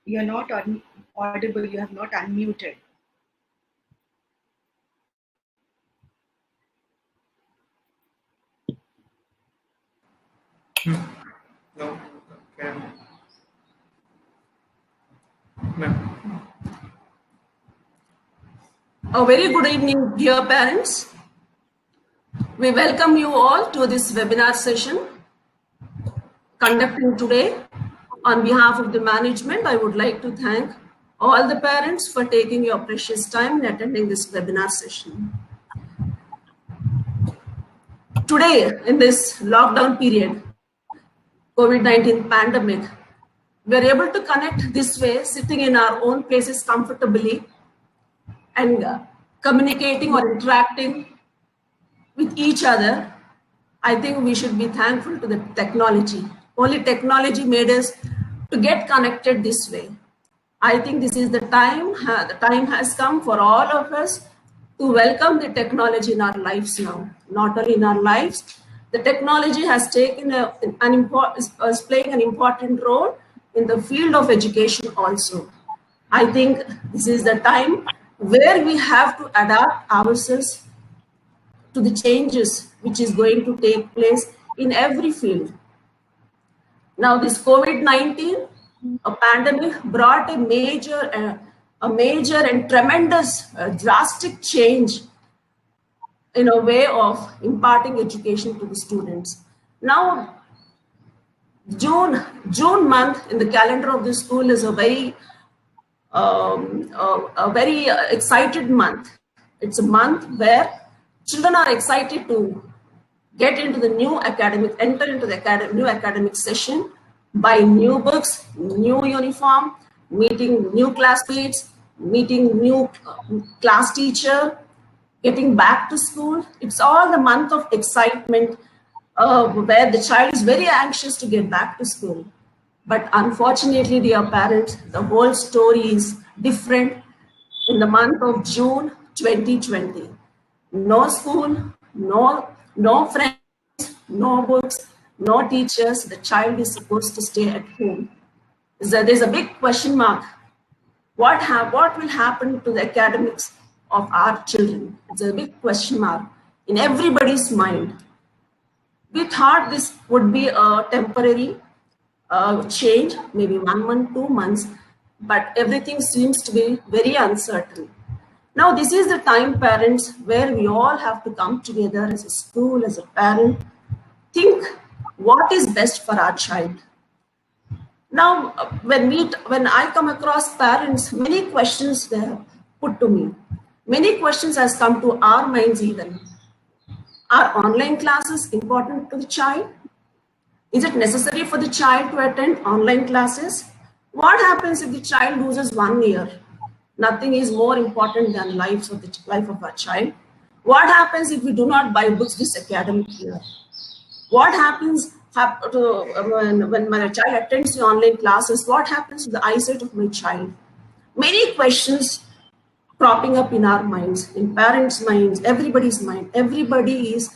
You're not audible, you have not unmuted. No. Okay. No. A very good evening, dear parents. We welcome you all to this webinar session conducting today. On behalf of the management, I would like to thank all the parents for taking your precious time in attending this webinar session. Today, in this lockdown period, COVID-19 pandemic, we are able to connect this way, sitting in our own places comfortably and communicating or interacting with each other. I think we should be thankful to the technology. Only technology made us to get connected this way. I think this is the time has come for all of us to welcome the technology in our lives now. Not only in our lives, the technology has taken is playing an important role in the field of education also. I think this is the time where we have to adapt ourselves to the changes which is going to take place in every field. Now, this COVID-19 pandemic brought a major and tremendous drastic change in a way of imparting education to the students. Now, June month in the calendar of the school is a very excited month. It's a month where children are excited to enter into the new academic session, buy new books, new uniform, meeting new classmates, meeting new class teacher, getting back to school. It's all the month of excitement where the child is very anxious to get back to school. But unfortunately, dear parents, the whole story is different in the month of June 2020. No school, no friends, no books, no teachers. The child is supposed to stay at home. There's a big question mark. What will happen to the academics of our children? It's a big question mark in everybody's mind. We thought this would be a temporary change, maybe 1 month, 2 months, but everything seems to be very uncertain. Now, this is the time, parents, where we all have to come together as a school, as a parent, think what is best for our child. Now, when I come across parents, many questions were put to me. Many questions has come to our minds even. Are online classes important to the child? Is it necessary for the child to attend online classes? What happens if the child loses 1 year? Nothing is more important than life of our child. What happens if we do not buy books this academic year? What happens when my child attends the online classes? What happens to the eyesight of my child? Many questions cropping up in our minds, in parents' minds, everybody's mind. Everybody is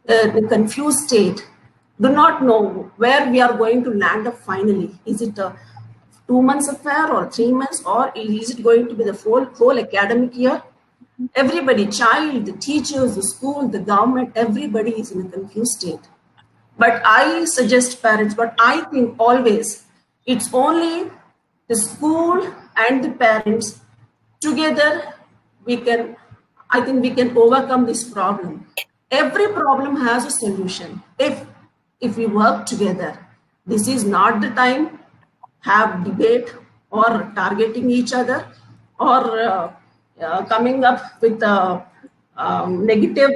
in a confused state. Do not know where we are going to land up finally. Is it a 2 months affair or 3 months, or is it going to be the whole academic year? Everybody, child, the teachers, the school, the government, everybody is in a confused state. But I suggest parents, but I think always it's only the school and the parents together I think we can overcome this problem. Every problem has a solution if we work together. This is not the time have debate or targeting each other or coming up with negative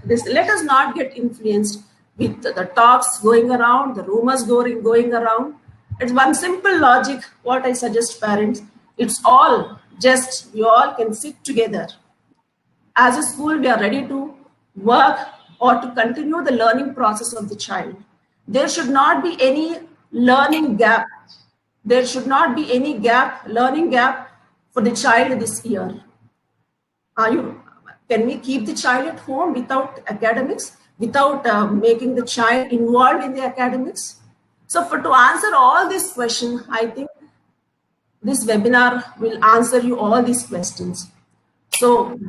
this. Let us not get influenced with the talks going around, the rumors going around. It's one simple logic. What I suggest parents, it's all just we all can sit together. As a school, we are ready to work or to continue the learning process of the child. There should not be any learning gap. There should not be any learning gap for the child this year. Can we keep the child at home without academics, without making the child involved in the academics? So to answer all these questions, I think this webinar will answer you all these questions. So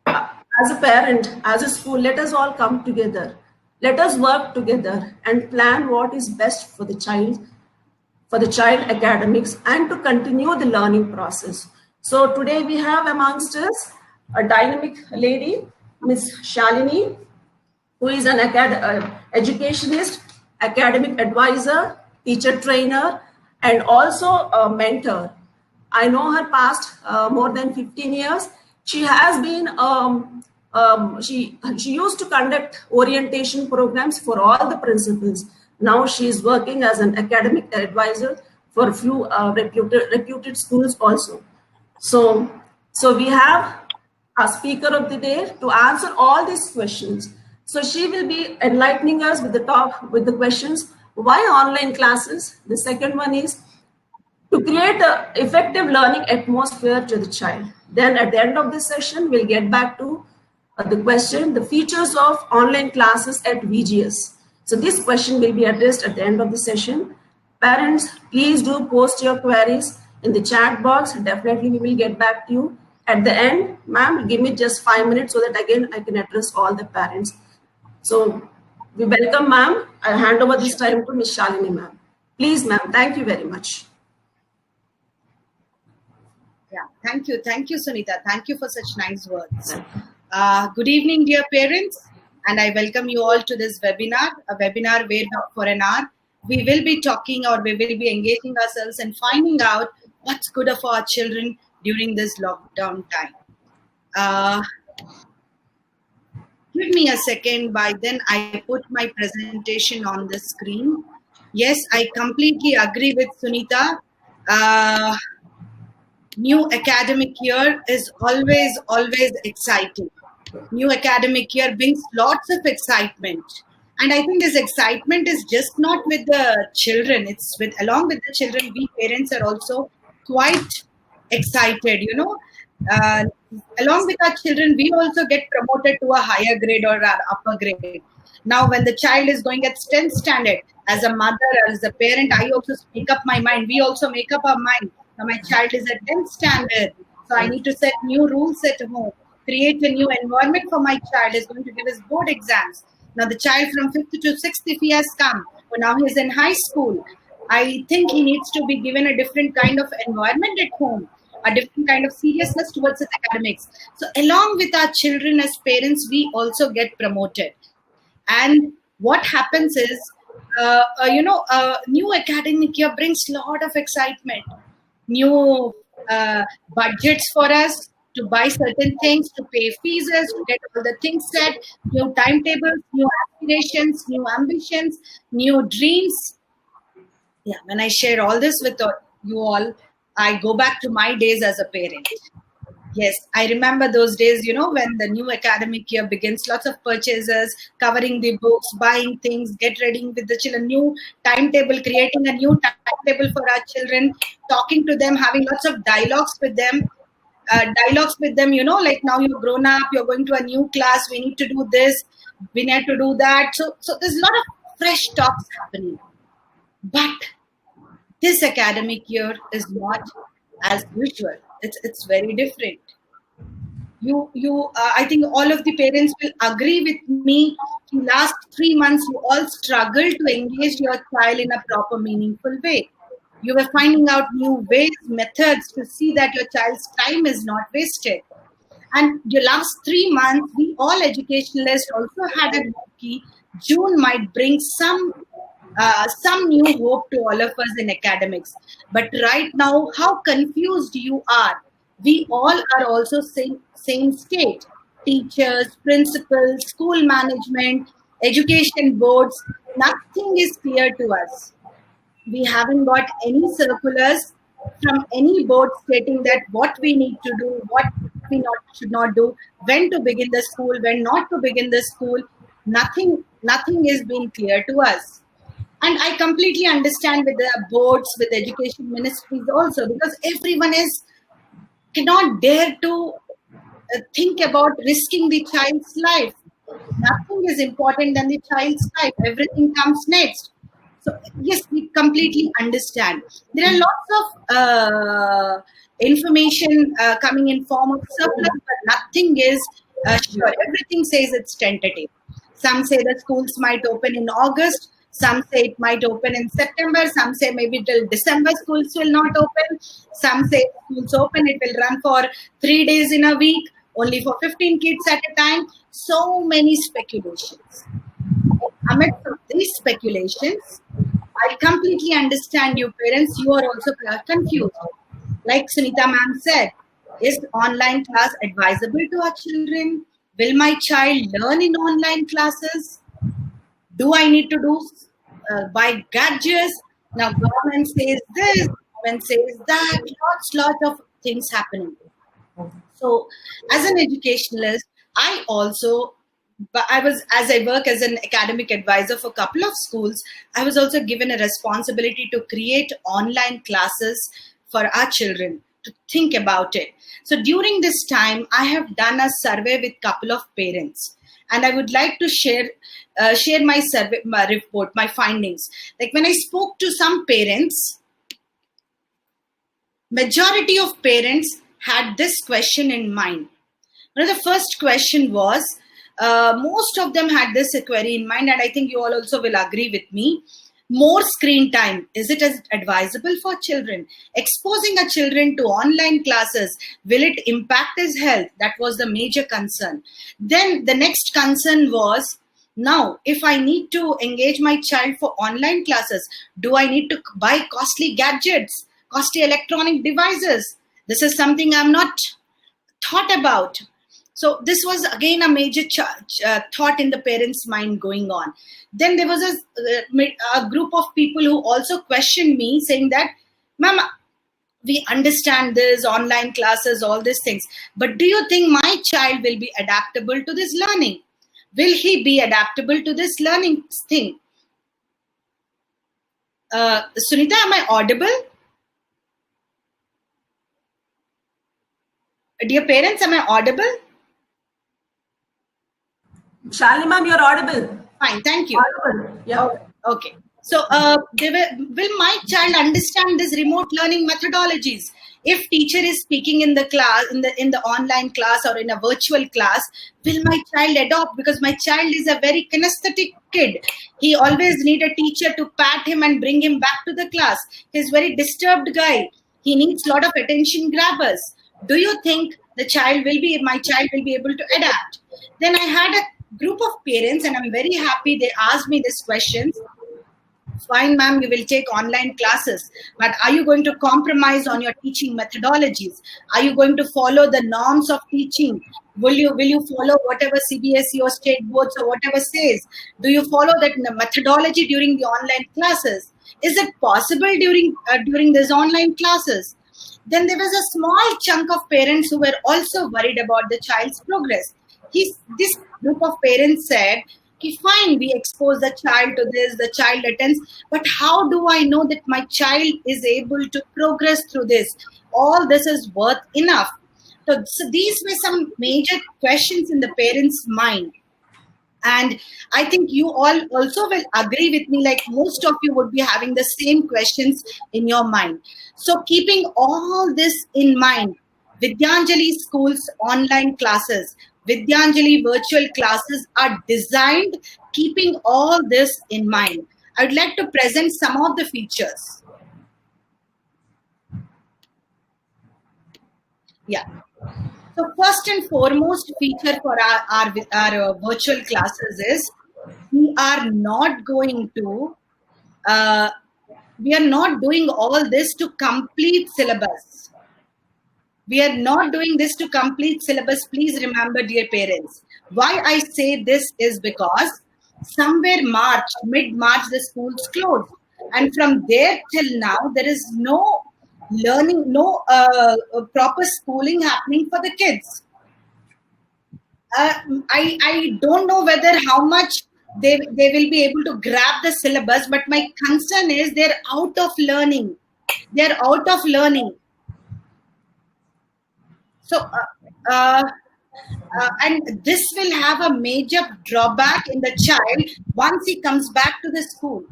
as a parent, as a school, let us all come together. Let us work together and plan what is best for the child academics and to continue the learning process. So today we have amongst us a dynamic lady, Miss Shalini, who is an educationist, academic advisor, teacher trainer, and also a mentor. I know her past more than 15 years. She has been, she used to conduct orientation programs for all the principals. Now she is working as an academic advisor for a few reputed schools also. So we have a speaker of the day to answer all these questions. So she will be enlightening us with the questions, why online classes? The second one is to create an effective learning atmosphere to the child. Then at the end of this session, we'll get back to the question, the features of online classes at VGS. So this question will be addressed at the end of the session. Parents, please do post your queries in the chat box. Definitely we will get back to you. At the end, ma'am, give me just 5 minutes so that again I can address all the parents. So we welcome ma'am. I hand over this time to Ms. Shalini ma'am. Please ma'am, thank you very much. Yeah, thank you. Thank you, Sunita. Thank you for such nice words. Good evening, dear parents, and I welcome you all to this webinar, a webinar where for an hour we will be talking or we will be engaging ourselves and finding out what's good for our children during this lockdown time. Give me a second, by then I put my presentation on the screen. Yes, I completely agree with Sunita. New academic year is always exciting. New academic year brings lots of excitement. And I think this excitement is just not with the children. It's along with the children, we parents are also quite excited, you know. Along with our children, we also get promoted to a higher grade or an upper grade. Now, when the child is going at 10th standard, as a mother, as a parent, I also make up my mind. We also make up our mind. Now, my child is at 10th standard, so I need to set new rules at home, create a new environment for my child. Is going to give his board exams. Now, the child from 5th to 6th, if he has come, but now he's in high school, I think he needs to be given a different kind of environment at home, a different kind of seriousness towards his academics. So along with our children as parents, we also get promoted. And what happens is, new academic year brings a lot of excitement. New budgets for us to buy certain things, to pay fees, to get all the things set, new timetables, new aspirations, new ambitions, new dreams. Yeah, when I share all this with you all, I go back to my days as a parent. Yes, I remember those days, you know, when the new academic year begins, lots of purchases, covering the books, buying things, get ready with the children, new timetable, creating a new timetable for our children, talking to them, having lots of dialogues with them, you know, like now you're grown up, you're going to a new class, we need to do this, we need to do that. So there's a lot of fresh talks happening. But this academic year is not as usual. It's very different. I think all of the parents will agree with me. In last 3 months, you all struggled to engage your child in a proper, meaningful way. You were finding out new ways, methods to see that your child's time is not wasted. And the last 3 months, we all educationalists also had a key. June might bring some new hope to all of us in academics. But right now, how confused you are. We all are also same state. Teachers, principals, school management, education boards, nothing is clear to us. We haven't got any circulars from any board stating that what we need to do, what we should not do, when to begin the school, when not to begin the school. Nothing is being clear to us. And I completely understand with the boards, with the education ministries also, because everyone cannot dare to think about risking the child's life. Nothing is important than the child's life. Everything comes next. So yes, we completely understand. There are lots of information coming in form of surplus, but nothing is sure. Everything says it's tentative. Some say the schools might open in August. Some say it might open in September. Some say maybe till December schools will not open. Some say schools open, it will run for 3 days in a week, only for 15 kids at a time. So many speculations. Amidst of these speculations, I completely understand you parents, you are also confused. Like Sunita ma'am said, is online class advisable to our children? Will my child learn in online classes? Do I need to do buy gadgets? Now government says this, government says that, lots of things happening. So as an educationalist, I also, but as I work as an academic advisor for a couple of schools, I was also given a responsibility to create online classes for our children to think about it. So during this time, I have done a survey with couple of parents, and I would like to share my survey, my report, my findings. Like when I spoke to some parents, majority of parents had this question in mind. The first question was, most of them had this query in mind, and I think you all also will agree with me. More screen time, is it as advisable for children? Exposing our children to online classes, will it impact his health? That was the major concern. Then the next concern was, now, if I need to engage my child for online classes, do I need to buy costly gadgets, costly electronic devices? This is something I'm not thought about. So this was again a major thought in the parents' mind going on. Then there was a group of people who also questioned me, saying that, Mama, we understand this, online classes, all these things, but do you think my child will be adaptable to this learning? Will he be adaptable to this learning thing? Sunita, am I audible? Dear parents, am I audible? Shalini ma'am, you're audible. Fine, thank you. Audible. Yeah. Okay. So, will my child understand these remote learning methodologies? If teacher is speaking in the class, in the online class or in a virtual class, will my child adopt? Because my child is a very kinesthetic kid. He always need a teacher to pat him and bring him back to the class. He's very disturbed guy. He needs a lot of attention grabbers. Do you think my child will be able to adapt? Then I had a group of parents, and I'm very happy they asked me these questions. Fine, ma'am, you will take online classes, but are you going to compromise on your teaching methodologies? Are you going to follow the norms of teaching? Will you follow whatever CBSE or state boards or whatever says? Do you follow that methodology during the online classes? Is it possible during these online classes? Then there was a small chunk of parents who were also worried about the child's progress. This group of parents said, okay, fine, we expose the child to this, the child attends, but how do I know that my child is able to progress through this? All this is worth enough. So these were some major questions in the parents' mind. And I think you all also will agree with me, like most of you would be having the same questions in your mind. So keeping all this in mind, Vidyanjali School's online classes, Vidyanjali virtual classes are designed keeping all this in mind. I would like to present some of the features. Yeah. So first and foremost feature for our virtual classes is we are not doing all this to complete syllabus. We are not doing this to complete syllabus. Please remember, dear parents. Why I say this is because somewhere mid-March, the schools closed. And from there till now, there is no learning, no proper schooling happening for the kids. I don't know whether how much they will be able to grab the syllabus, but my concern is they're out of learning. They're out of learning. So, and this will have a major drawback in the child once he comes back to the school.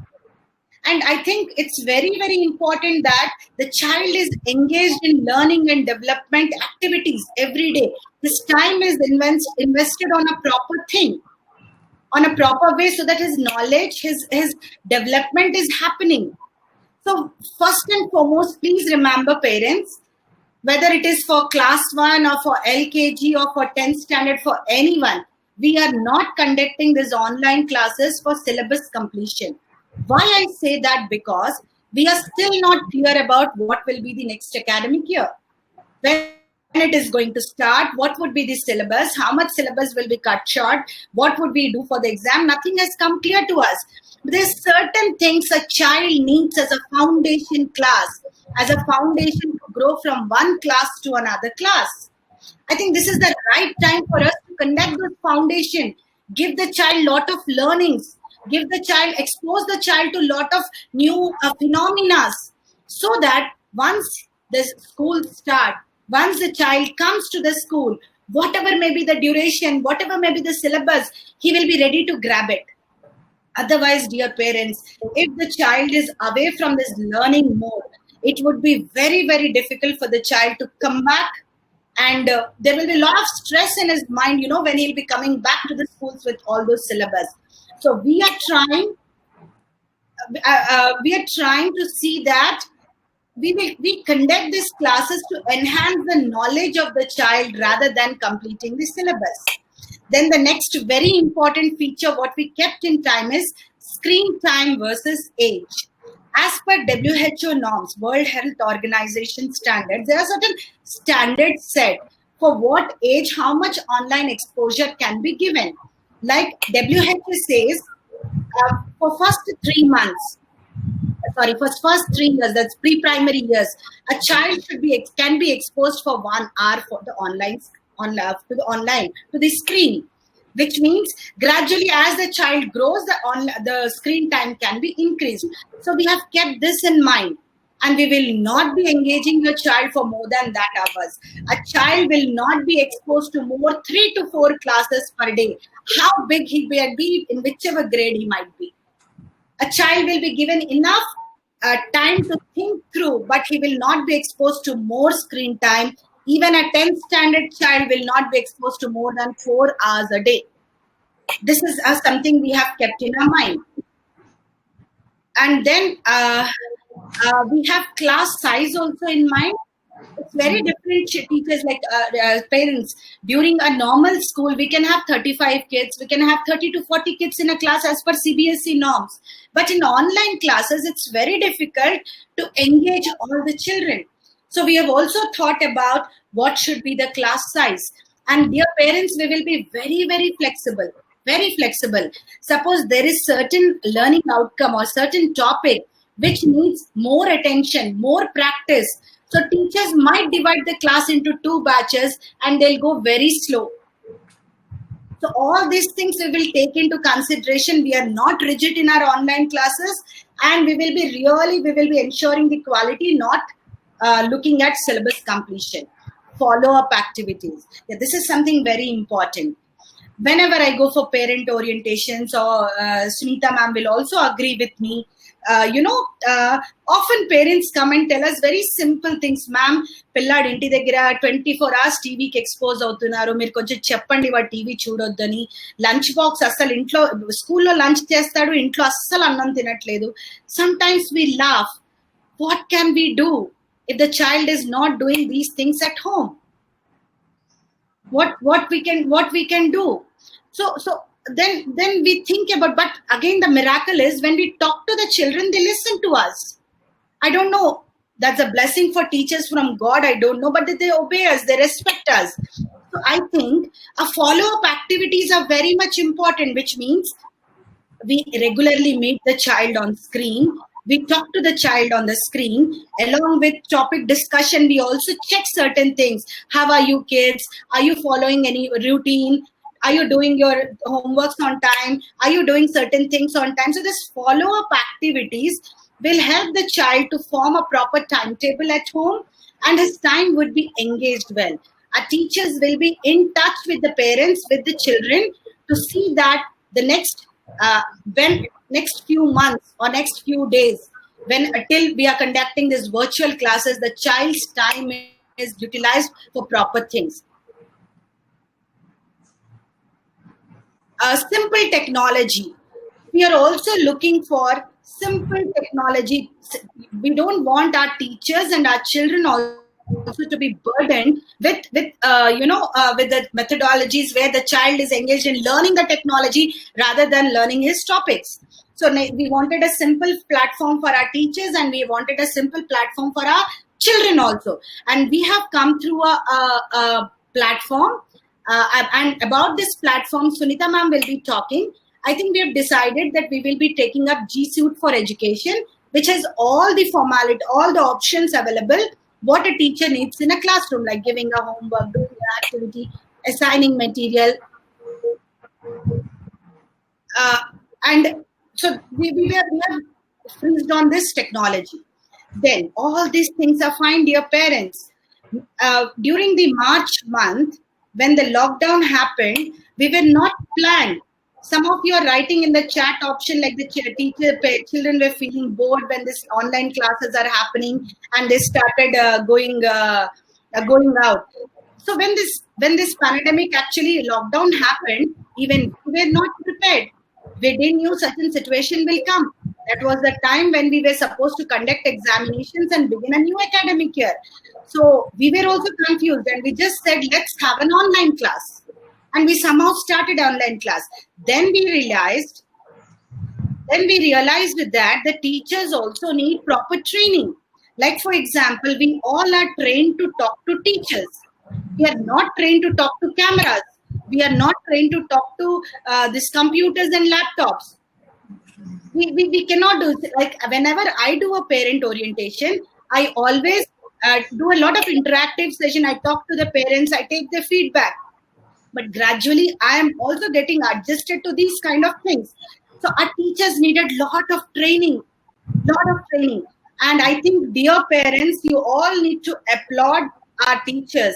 And I think it's very, very important that the child is engaged in learning and development activities every day. His time is invested on a proper thing, on a proper way, so that his knowledge, his development is happening. So first and foremost, please remember, parents, whether it is for class 1 or for LKG or for 10th standard, for anyone, we are not conducting these online classes for syllabus completion. Why I say that? Because we are still not clear about what will be the next academic year. When it is going to start, what would be the syllabus, how much syllabus will be cut short, what would we do for the exam, nothing has come clear to us. There's certain things a child needs as a foundation class, as a foundation to grow from one class to another class. I think this is the right time for us to conduct this foundation, give the child lot of learnings, expose the child to lot of new phenomena, so that once the school starts, once the child comes to the school, whatever may be the duration, whatever may be the syllabus, he will be ready to grab it. Otherwise, dear parents, if the child is away from this learning mode, it would be very, very difficult for the child to come back. And there will be a lot of stress in his mind, when he'll be coming back to the schools with all those syllabus. So we are trying to see that we conduct these classes to enhance the knowledge of the child rather than completing the syllabus. Then the next very important feature what we kept in time is screen time versus age. As per WHO norms, World Health Organization standards, there are certain standards set for what age, how much online exposure can be given. Like WHO says, for first 3 months, first 3 years, that's pre-primary years, a child can be exposed for 1 hour for the to the screen, which means gradually as the child grows, the screen time can be increased. So we have kept this in mind, and we will not be engaging your child for more than that hours. A child will not be exposed to more 3 to 4 classes per day, how big he may be, in whichever grade he might be. A child will be given enough time to think through, but he will not be exposed to more screen time. Even a 10th standard child will not be exposed to more than 4 hours a day. This is something we have kept in our mind. And then we have class size also in mind. It's very different. Teachers, like parents, during a normal school, we can have 35 kids, we can have 30 to 40 kids in a class as per CBSE norms. But in online classes, it's very difficult to engage all the children. So we have also thought about what should be the class size. And dear parents, we will be very, very flexible, very flexible. Suppose there is certain learning outcome or certain topic which needs more attention, more practice. So teachers might divide the class into 2 batches and they'll go very slow. So all these things we will take into consideration. We are not rigid in our online classes, and we will be ensuring the quality, not looking at syllabus completion. Follow-up activities. Yeah, this is something very important. Whenever I go for parent orientations, or Sunita ma'am will also agree with me, often parents come and tell us very simple things. Ma'am, పిల్లాడు ఇంటి దగ్గర 24 hours టీవీకి expose అవుతున్నారు, మీరు కొంచెం చెప్పండి వాడు TV చూడొద్దని. Lunch box అస్సలు ఇంట్లో, స్కూల్లో లంచ్ చేస్తాడు, ఇంట్లో అస్సలు అన్నం తినట్లేదు. Sometimes we laugh. What can we do if the child is not doing these things at home? What we can do? So then we think about, but again the miracle is when we talk to the children, they listen to us. I don't know, that's a blessing for teachers from God, I don't know, but they obey us, they respect us. So I think follow-up activities are very much important, which means we regularly meet the child on screen. We talk to the child on the screen. Along with topic discussion, we also check certain things. How are you kids? Are you following any routine? Are you doing your homeworks on time? Are you doing certain things on time? So this follow-up activities will help the child to form a proper timetable at home, and his time would be engaged well. Our teachers will be in touch with the parents, with the children, to see that the next when next few months or next few days, when until we are conducting these virtual classes, the child's time is utilized for proper things. Simple technology. We are also looking for simple technology. We don't want our teachers and our children also to be burdened with the methodologies where the child is engaged in learning the technology rather than learning his topics. So we wanted a simple platform for our teachers, and we wanted a simple platform for our children also. And we have come through a platform. And about this platform, Sunita ma'am will be talking. I think we have decided that we will be taking up G Suite for Education, which has all the formality, all the options available, what a teacher needs in a classroom, like giving a homework, doing an activity, assigning material. And so we have freezed on this technology. Then all these things are fine, dear parents. During the March month, when the lockdown happened, we were not planned. Some of you are writing in the chat option like the children were feeling bored when this online classes are happening, and they started going out. So when this pandemic actually lockdown happened, even we were not prepared. We didn't know such a situation will come. That was the time when we were supposed to conduct examinations and begin a new academic year. So we were also confused, and we just said, let's have an online class. And we somehow started online class. Then we realized that the teachers also need proper training. Like, for example, we all are trained to talk to teachers. We are not trained to talk to cameras. We are not trained to talk to these computers and laptops. We cannot do it. Like, whenever I do a parent orientation, I always do a lot of interactive session. I talk to the parents, I take their feedback. But gradually, I am also getting adjusted to these kind of things. So our teachers needed lot of training. And I think, dear parents, you all need to applaud our teachers,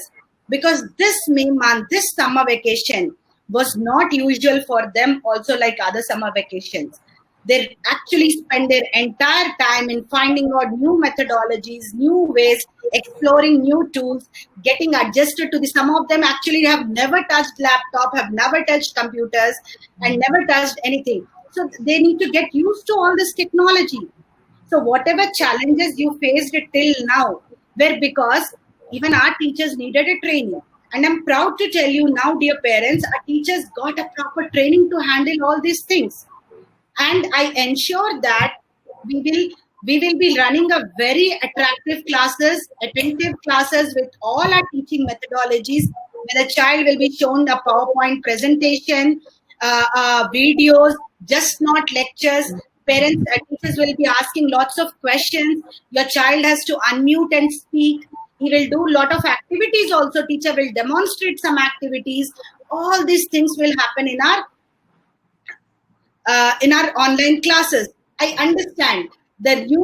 because this May month, this summer vacation was not usual for them also like other summer vacations. They actually spend their entire time in finding out new methodologies, new ways, exploring new tools, getting adjusted to the. Some of them actually have never touched laptop, have never touched computers, and never touched anything. So they need to get used to all this technology. So whatever challenges you faced till now were because even our teachers needed a training. And I'm proud to tell you now, dear parents, our teachers got a proper training to handle all these things. And I ensure that we will be running a very attractive classes, attentive classes with all our teaching methodologies, where the child will be shown a PowerPoint presentation, videos, just not lectures. Parents and teachers will be asking lots of questions. Your child has to unmute and speak. He will do a lot of activities also. Teacher will demonstrate some activities. All these things will happen in our online classes. I understand the new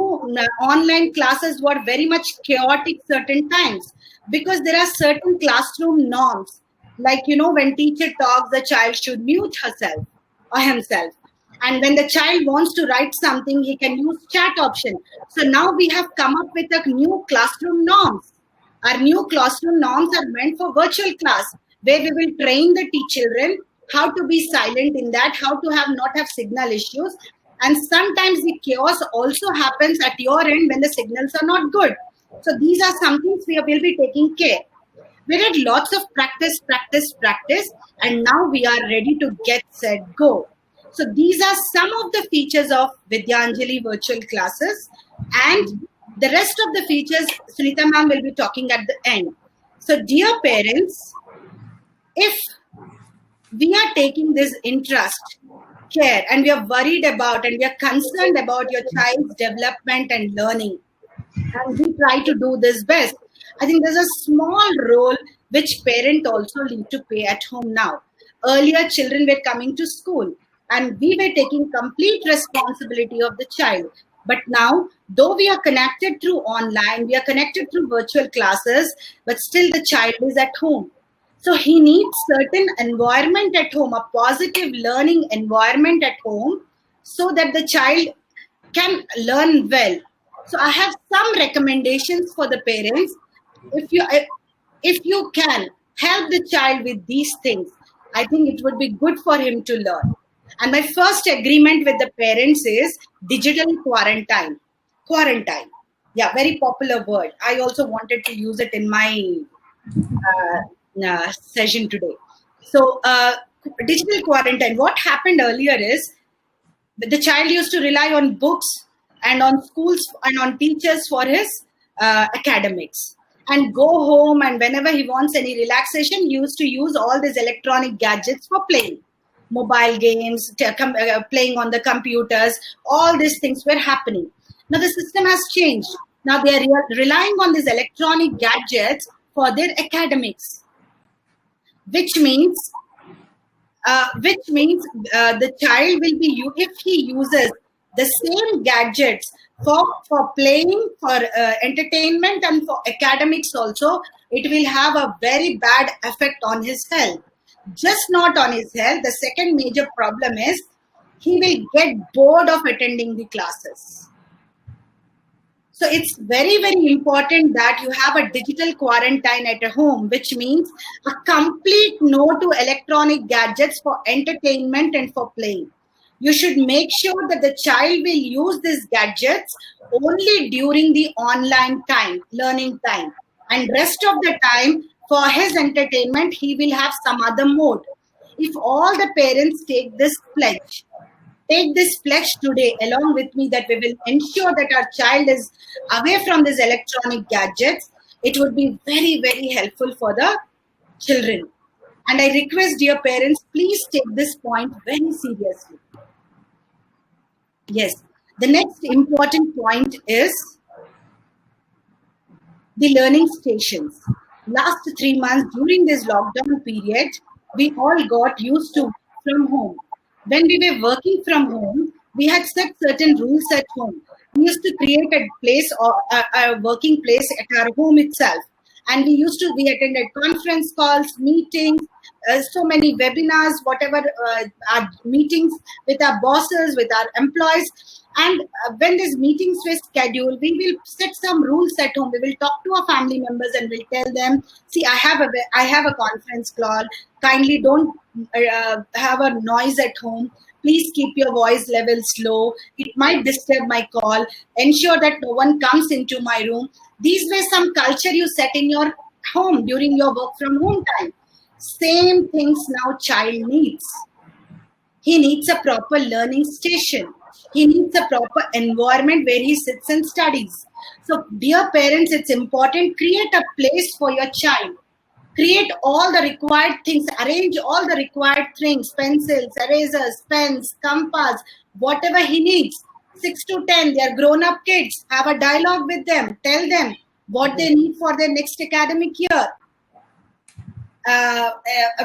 online classes were very much chaotic certain times, because there are certain classroom norms. Like, when teacher talks, the child should mute herself or himself. And when the child wants to write something, he can use chat option. So now we have come up with a new classroom norms. Our new classroom norms are meant for virtual class, where we will train the children how to be silent in that, how to not have signal issues. And sometimes the chaos also happens at your end when the signals are not good. So these are some things we will be taking care. We did lots of practice, and now we are ready to get set, go. So these are some of the features of Vidyanjali virtual classes, and the rest of the features Sunita ma'am will be talking at the end. So dear parents, if we are taking this interest, care, and we are worried about and we are concerned about your child's development and learning, and we try to do this best, I think there's a small role which parents also need to play at home now. Earlier, children were coming to school and we were taking complete responsibility of the child. But now, though we are connected through online, we are connected through virtual classes, but still the child is at home. So he needs certain environment at home, a positive learning environment at home, so that the child can learn well. So I have some recommendations for the parents. If you can help the child with these things, I think it would be good for him to learn. And my first agreement with the parents is digital quarantine. Quarantine. Yeah, very popular word. I also wanted to use it in my session today. So, digital quarantine. What happened earlier is the child used to rely on books and on schools and on teachers for his academics, and go home, and whenever he wants any relaxation, he used to use all these electronic gadgets for playing mobile games, playing on the computers. All these things were happening. Now the system has changed. Now they are relying on these electronic gadgets for their academics, which means the child will be, if he uses the same gadgets for playing, for entertainment, and for academics also, it will have a very bad effect on his health. Just not on his health. The second major problem is he will get bored of attending the classes. So it's very, very important that you have a digital quarantine at home, which means a complete no to electronic gadgets for entertainment and for playing. You should make sure that the child will use these gadgets only during the online time, learning time. And rest of the time, for his entertainment, he will have some other mode. If all the parents take this pledge today along with me, that we will ensure that our child is away from these electronic gadgets, it would be very, very helpful for the children. And I request, dear parents, please take this point very seriously. Yes. The next important point is the learning stations. Last 3 months during this lockdown period, we all got used to from home. When we were working from home, we had set certain rules at home. We used to create a place, or a working place at our home itself. And we attended conference calls, meetings, so many webinars, whatever, our meetings with our bosses, with our employees. And when these meetings were scheduled, we will set some rules at home. We will talk to our family members and we'll tell them, see, I have a conference call. Kindly don't have a noise at home. Please keep your voice level slow. It might disturb my call. Ensure that no one comes into my room. These were some culture you set in your home during your work from home time. Same things now child needs. He needs a proper learning station. He needs a proper environment where he sits and studies. So, dear parents, it's important, create a place for your child. Create all the required things, arrange all the required things, pencils, erasers, pens, compass, whatever he needs. 6 to 10, they are grown-up kids. Have a dialogue with them. Tell them what they need for their next academic year.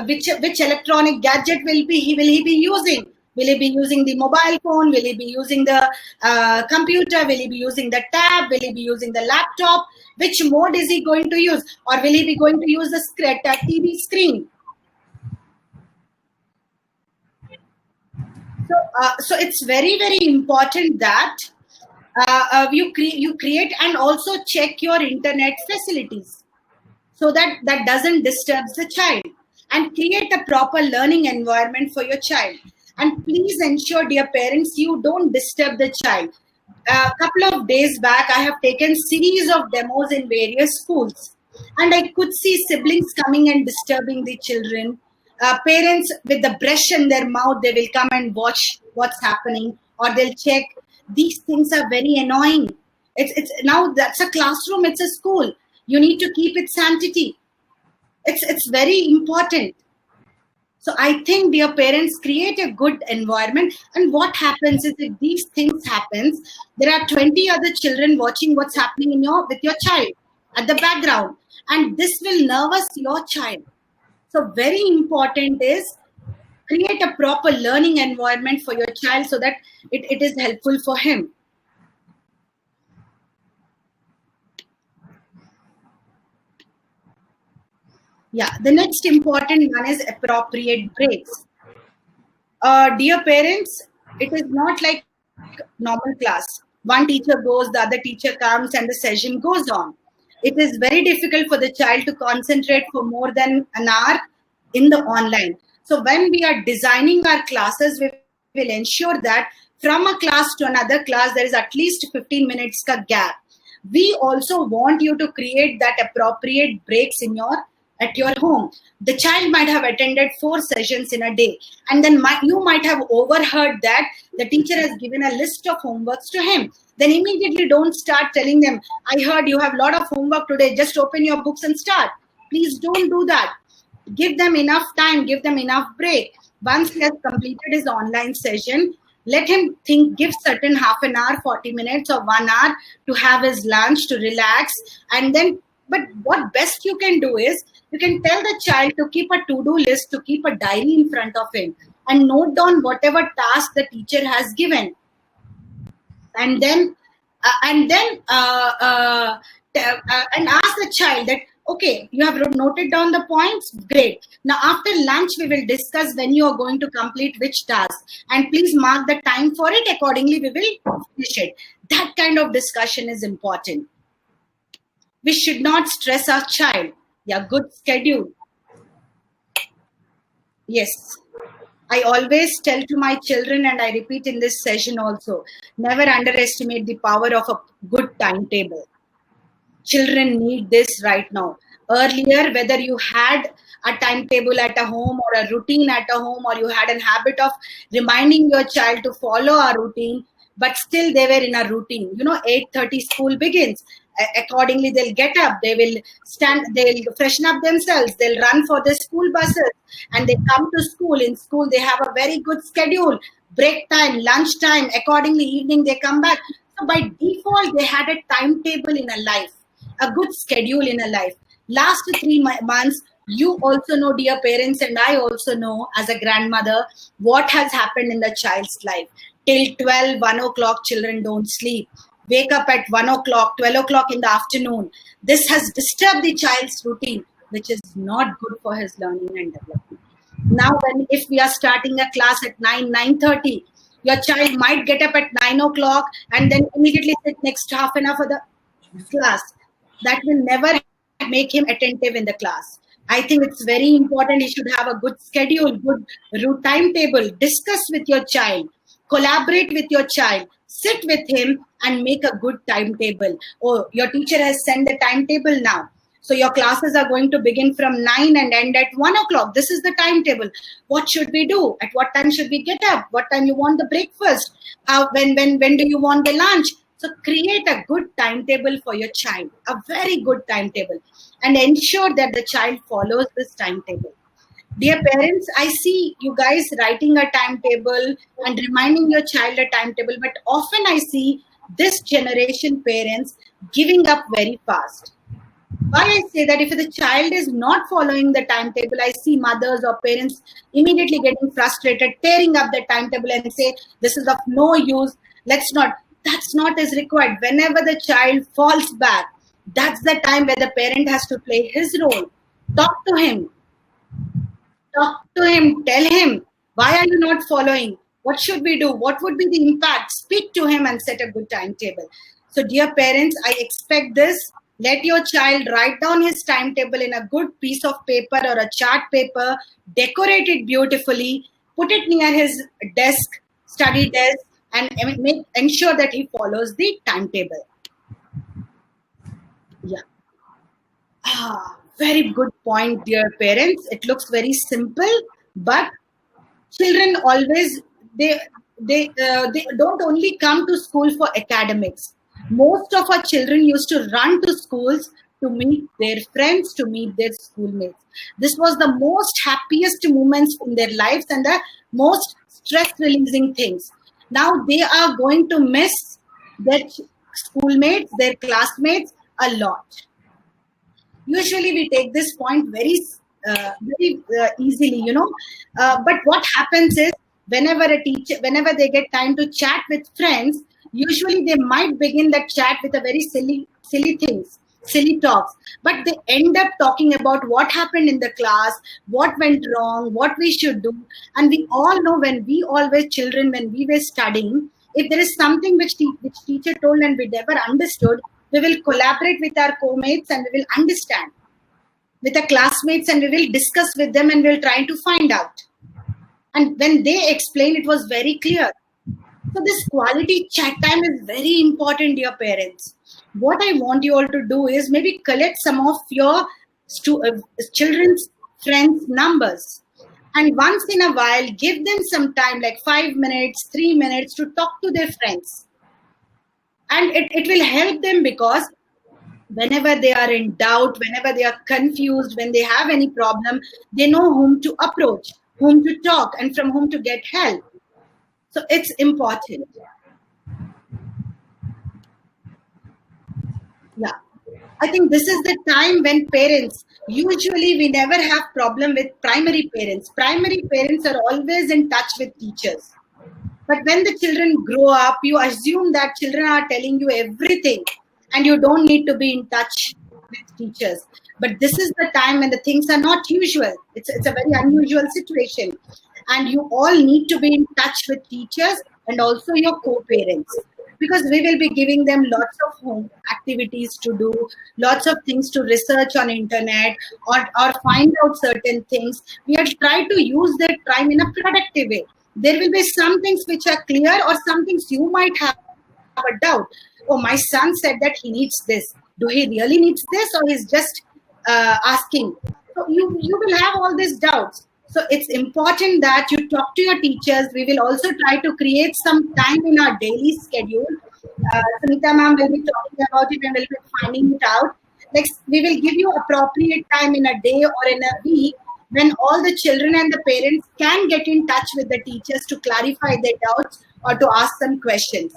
Which electronic gadget will he be using? Will he be using the mobile phone? Will he be using the computer? Will he be using the tab? Will he be using the laptop? Which mode is he going to use? Or will he be going to use the TV screen? So it's very, very important that you create and also check your internet facilities, so that doesn't disturb the child, and create a proper learning environment for your child. And please ensure, dear parents, you don't disturb the child. A couple of days back, I have taken series of demos in various schools, and I could see siblings coming and disturbing the children. Parents with the brush in their mouth, they will come and watch what's happening, or they'll check. These things are very annoying. It's now that's a classroom, it's a school. You need to keep its sanctity. It's very important. So I think, dear parents, create a good environment. And what happens is, if these things happens, there are 20 other children watching what's happening with your child at the background, and this will nervous your child. So very important is, create a proper learning environment for your child, so that it is helpful for him. Yeah, the next important one is appropriate breaks. Dear parents, it is not like normal class. One teacher goes, the other teacher comes, and the session goes on. It is very difficult for the child to concentrate for more than an hour in the online. So when we are designing our classes, we will ensure that from a class to another class, there is at least 15 minutes ka gap. We also want you to create that appropriate breaks in your at your home. The child might have attended 4 sessions in a day, and then you might have overheard that the teacher has given a list of homeworks to him. Then immediately don't start telling them, I heard you have a lot of homework today, just open your books and start. Please don't do that. Give them enough time, give them enough break. Once he has completed his online session, let him think, give certain half an hour, 40 minutes or 1 hour to have his lunch, to relax. And then, but what best you can do is, you can tell the child to keep a to-do list, to keep a diary in front of him and note down whatever task the teacher has given. And then and ask the child that, okay, you have noted down the points, great. Now after lunch we will discuss when you are going to complete which task, and please mark the time for it, accordingly we will finish it. That kind of discussion is important. We should not stress our child. Yeah, good schedule. Yes, I always tell to my children, and I repeat in this session also, never underestimate the power of a good timetable. Children need this right now. Earlier, whether you had a timetable at a home or a routine at a home, or you had a habit of reminding your child to follow a routine, but still they were in a routine. 8:30 school begins. Accordingly, they'll get up, they will stand, they'll freshen up themselves, they'll run for the school buses, and they come to school. In school, they have a very good schedule, break time, lunch time, accordingly, evening, they come back. So by default, they had a timetable in a life, a good schedule in a life. Last 3 months, you also know, dear parents, and I also know as a grandmother, what has happened in the child's life. Till 12, 1 o'clock, children don't sleep. Wake up at 1 o'clock, 12 o'clock in the afternoon. This has disturbed the child's routine, which is not good for his learning and development. Now, if we are starting a class at 9:30, your child might get up at 9 o'clock and then immediately sit next half an hour for the class. That will never make him attentive in the class. I think it's very important. He should have a good schedule, good timetable. Discuss with your child, collaborate with your child, sit with him and make a good timetable. Oh, your teacher has sent the timetable now. So your classes are going to begin from 9 and end at 1 o'clock. This is the timetable. What should we do? At what time should we get up? What time you want the breakfast? When do you want the lunch? So create a good timetable for your child, a very good timetable, and ensure that the child follows this timetable. Dear parents, I see you guys writing a timetable and reminding your child a timetable, but often I see this generation parents giving up very fast. Why I say that, if the child is not following the timetable, I see mothers or parents immediately getting frustrated, tearing up the timetable and say, this is of no use, let's not. That's not as required. Whenever the child falls back, that's the time where the parent has to play his role. Talk to him. Tell him, why are you not following? What should we do? What would be the impact? Speak to him and set a good timetable. So dear parents, I expect this. Let your child write down his timetable in a good piece of paper or a chart paper, decorate it beautifully, put it near his desk, study desk, and ensure that he follows the timetable. Yeah. Very good point, dear parents. It looks very simple, but children always, they don't only come to school for academics. Most of our children used to run to schools to meet their friends, to meet their schoolmates. This was the most happiest moments in their lives and the most stress-releasing things. Now they are going to miss their schoolmates, their classmates a lot. Usually we take this point very easily, but what happens is, whenever they get time to chat with friends, usually they might begin that chat with a very silly things. silly talks, but they end up talking about what happened in the class, what went wrong, what we should do. And we all know, when we all were children, when we were studying, if there is something which teacher told and we never understood, we will collaborate with our co-mates and we will understand with our classmates, and we will discuss with them and we'll try to find out. And when they explain, it was very clear. So this quality chat time is very important, dear parents. What I want you all to do is maybe collect some of your children's friends' numbers. And once in a while, give them some time, like 5 minutes, 3 minutes, to talk to their friends. And it will help them, because whenever they are in doubt, whenever they are confused, when they have any problem, they know whom to approach, whom to talk, and from whom to get help. So it's important. Yeah. I think this is the time when parents, usually we never have problem with primary parents. Primary parents are always in touch with teachers. But when the children grow up, you assume that children are telling you everything and you don't need to be in touch with teachers. But this is the time when the things are not usual. It's a very unusual situation. And you all need to be in touch with teachers and also your co-parents, because we will be giving them lots of home activities to do, lots of things to research on internet, or find out certain things. We have tried to use their time in a productive way. There will be some things which are clear, or some things you might have a doubt. Oh, my son said that he needs this. Do he really needs this, or he's just asking? So you will have all these doubts. So it's important that you talk to your teachers. We will also try to create some time in our daily schedule. Sunita ma'am will be talking about it and will be finding it out. Like, we will give you appropriate time in a day or in a week when all the children and the parents can get in touch with the teachers to clarify their doubts or to ask some questions.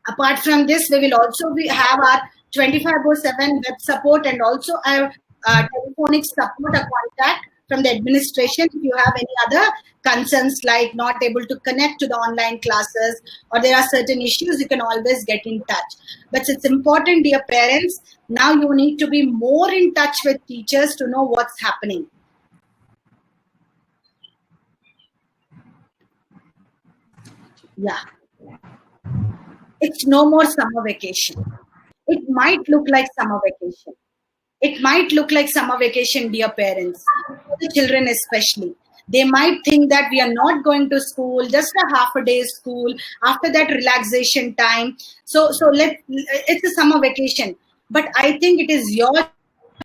Apart from this, we will also have our 24/7 web support, and also our telephonic support, a contact from the administration. If you have any other concerns, like not able to connect to the online classes, or there are certain issues, you can always get in touch. But it's important, dear parents, now you need to be more in touch with teachers to know what's happening. Yeah. It's no more summer vacation. It might look like summer vacation. It might look like summer vacation, dear parents, the children especially. They might think that we are not going to school, just a half a day school, after that relaxation time. So it's a summer vacation. But I think it is your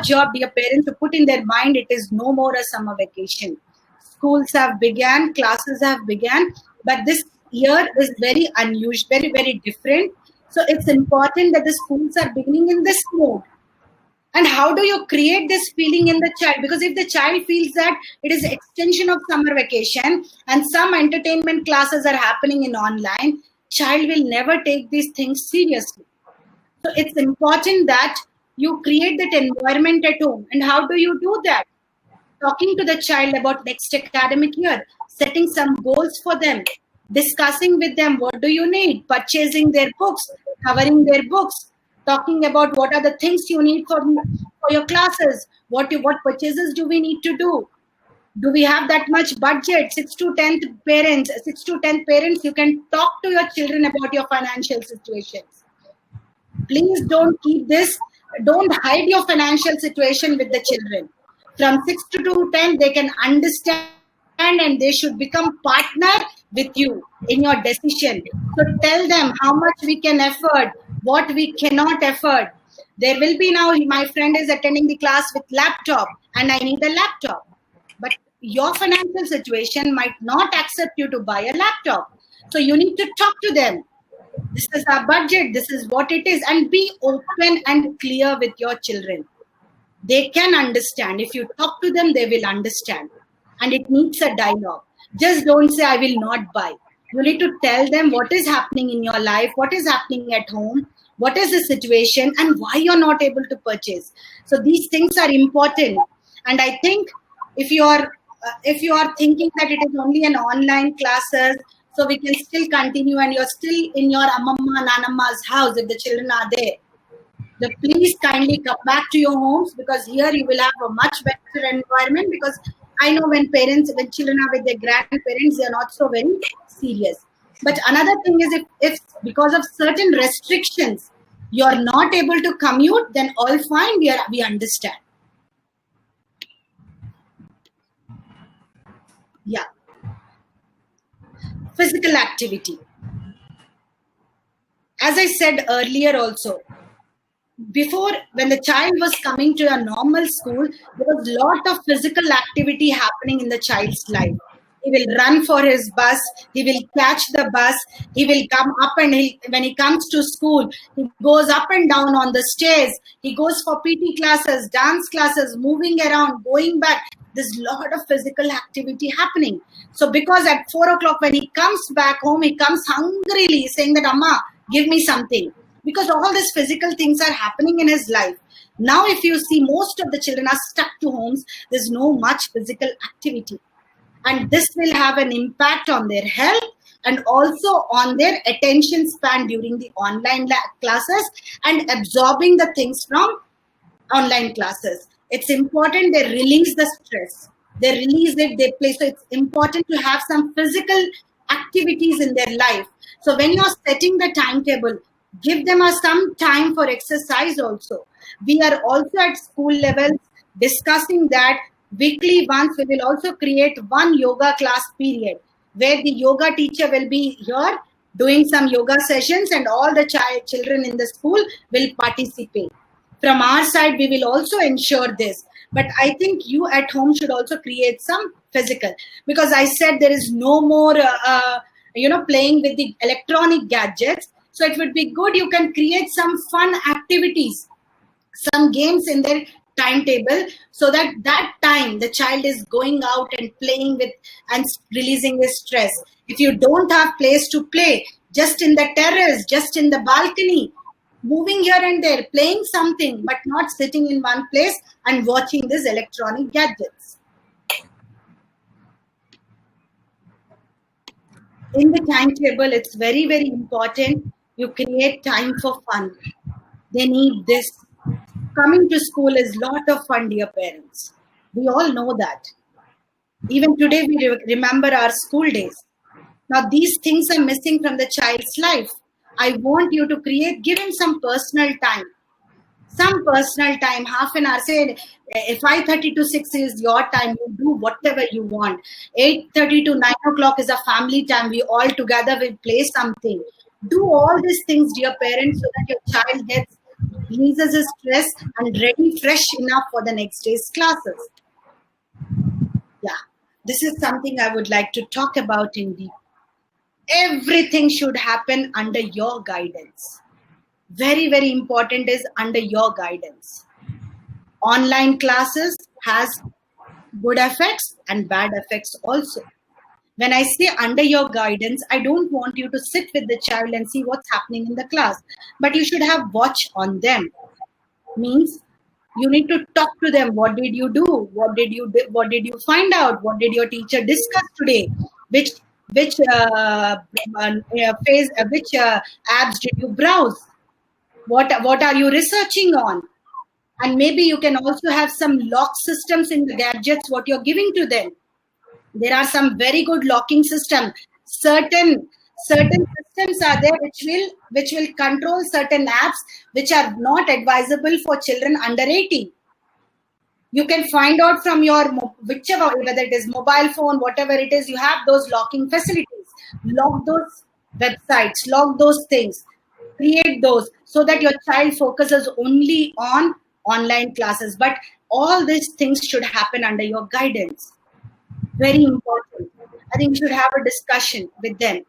job, dear parents, to put in their mind it is no more a summer vacation. Schools have began, classes have began, but this year is very unusual, very, very different. So it's important that the schools are beginning in this mode. And how do you create this feeling in the child? Because if the child feels that it is an extension of summer vacation and some entertainment classes are happening in online, child will never take these things seriously. So it's important that you create that environment at home. And how do you do that? Talking to the child about next academic year, setting some goals for them, discussing with them what do you need, purchasing their books, covering their books, talking about what are the things you need for your classes, what purchases do we need to do. Do we have that much budget? 6 to 10 parents, you can talk to your children about your financial situations. Please don't hide your financial situation with the children. From 6 to 10, they can understand and they should become partner with you in your decision. So tell them how much we can afford, what we cannot afford. There will be now, my friend is attending the class with laptop and I need a laptop. But your financial situation might not accept you to buy a laptop. So you need to talk to them. This is our budget, this is what it is, and be open and clear with your children. They can understand. If you talk to them, they will understand. And it needs a dialogue. Just don't say, I will not buy. You need to tell them what is happening in your life, what is happening at home, what is the situation, and why you're not able to purchase. So these things are important. And I think if you are thinking that it is only an online classes, so we can still continue and you're still in your Amamma, Nanamma's house if the children are there. Please kindly come back to your homes, because here you will have a much better environment, because I know when children are with their grandparents, they are not so very serious. But another thing is, if because of certain restrictions you are not able to commute, then all fine, we understand. Yeah. Physical activity. As I said earlier also, before, when the child was coming to a normal school, there was a lot of physical activity happening in the child's life. He will run for his bus, he will catch the bus, he will come up, and when he comes to school, he goes up and down on the stairs, he goes for PT classes, dance classes, moving around, going back. There's a lot of physical activity happening. So because at 4 o'clock when he comes back home, he comes hungrily saying that, Amma, give me something. Because all these physical things are happening in his life. Now, if you see, most of the children are stuck to homes. There's no much physical activity. And this will have an impact on their health and also on their attention span during the online classes and absorbing the things from online classes. It's important they release the stress. They release it, they play. So it's important to have some physical activities in their life. So when you're setting the timetable, give them some time for exercise also. We are also at school levels discussing that weekly once we will also create one yoga class period where the yoga teacher will be here doing some yoga sessions, and all the children in the school will participate. From our side, we will also ensure this. But I think you at home should also create some physical, because I said there is no more playing with the electronic gadgets. So it would be good you can create some fun activities, some games in their timetable, so that time the child is going out and playing with and releasing his stress. If you don't have place to play, just in the terrace, just in the balcony, moving here and there, playing something, but not sitting in one place and watching these electronic gadgets. In the timetable, it's very, very important you create time for fun. They need this. Coming to school is a lot of fun, dear parents. We all know that. Even today, we remember our school days. Now, these things are missing from the child's life. I want you to give him some personal time. Some personal time, half an hour. Say, 5:30 to 6 is your time. You do whatever you want. 8:30 to 9 o'clock is a family time. We all together will play something. Do all these things, dear parents, so that your child releases his stress and ready, fresh enough for the next day's classes. Yeah, this is something I would like to talk about in deep. Everything should happen under your guidance. Very, very important is under your guidance. Online classes has good effects and bad effects also. When I say under your guidance, I don't want you to sit with the child and see what's happening in the class, but you should have watch on them. Means you need to talk to them. What did you do? What did you find out? What did your teacher discuss today? Which apps did you browse? What are you researching on? And maybe you can also have some lock systems in the gadgets what you're giving to them. There are some very good locking systems. Certain systems are there which will control certain apps which are not advisable for children under 18. You can find out from your whichever, whether it is mobile phone, whatever it is, you have those locking facilities. Lock those websites, lock those things, create those so that your child focuses only on online classes. But all these things should happen under your guidance. Very important. I think you should have a discussion with them.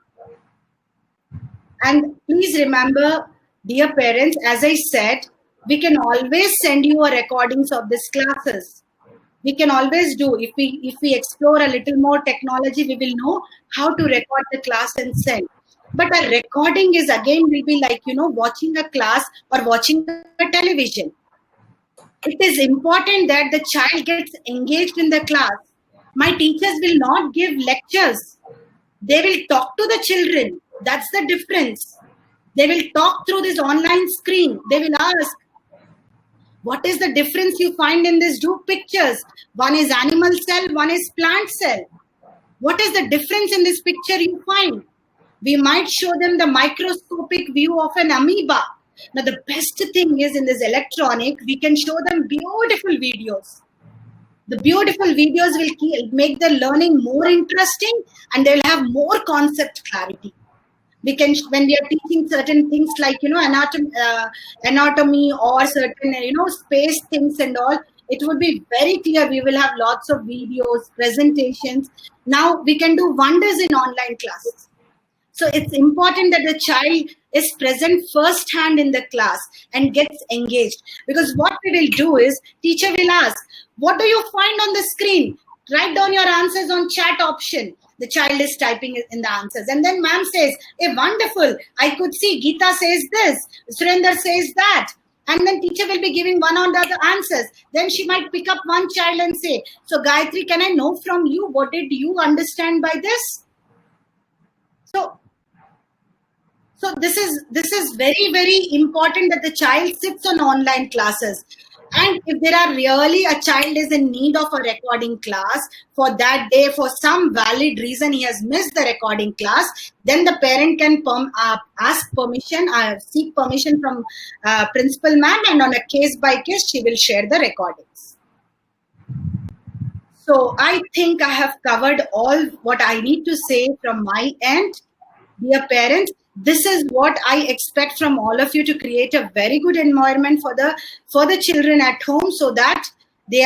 And please remember, dear parents, as I said, we can always send you a recordings of these classes. We can always do. If we explore a little more technology, we will know how to record the class and send. But a recording is again will be like, watching a class or watching a television. It is important that the child gets engaged in the class. My teachers will not give lectures. They will talk to the children. That's the difference. They will talk through this online screen. They will ask, What is the difference you find in these two pictures? One is animal cell, one is plant cell. What is the difference in this picture you find? We might show them the microscopic view of an amoeba. Now, the best thing is in this electronic, we can show them beautiful videos. The beautiful videos will make the learning more interesting, and they'll have more concept clarity. We can, when we are teaching certain things like, anatomy or certain, space things and all, it would be very clear. We will have lots of videos, presentations. Now we can do wonders in online classes. So it's important that the child is present firsthand in the class and gets engaged. Because what we will do is, teacher will ask, what do you find on the screen? Write down your answers on chat option. The child is typing in the answers. And then ma'am says, hey, wonderful. I could see Geeta says this, Surinder says that. And then teacher will be giving one or the other answers. Then she might pick up one child and say, so Gayatri, can I know from you, what did you understand by this? So this is very, very important that the child sits on online classes. And if there are really a child is in need of a recording class for that day, for some valid reason he has missed the recording class, then the parent can ask permission, seek permission from principal ma'am, and on a case by case she will share the recordings. So I think I have covered all what I need to say from my end. Dear parents, this is what I expect from all of you, to create a very good environment for the children at home, so that they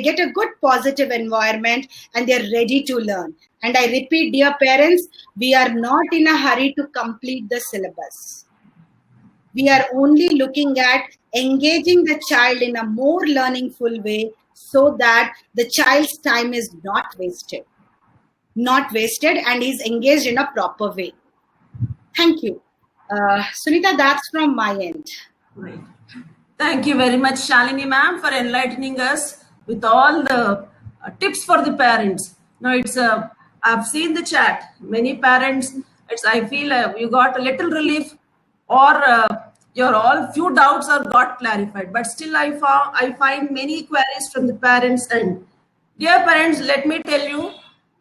get a good positive environment and they're ready to learn. And I repeat, dear parents, we are not in a hurry to complete the syllabus. We are only looking at engaging the child in a more learningful way, so that the child's time is not wasted, and is engaged in a proper way. Thank you. Sunita, that's from my end. Right. Thank you very much, Shalini ma'am, for enlightening us with all the tips for the parents. Now I've seen the chat. Many parents, I feel you got a little relief, or your all few doubts are got clarified. But still, I find many queries from the parents' end. Dear parents, let me tell you,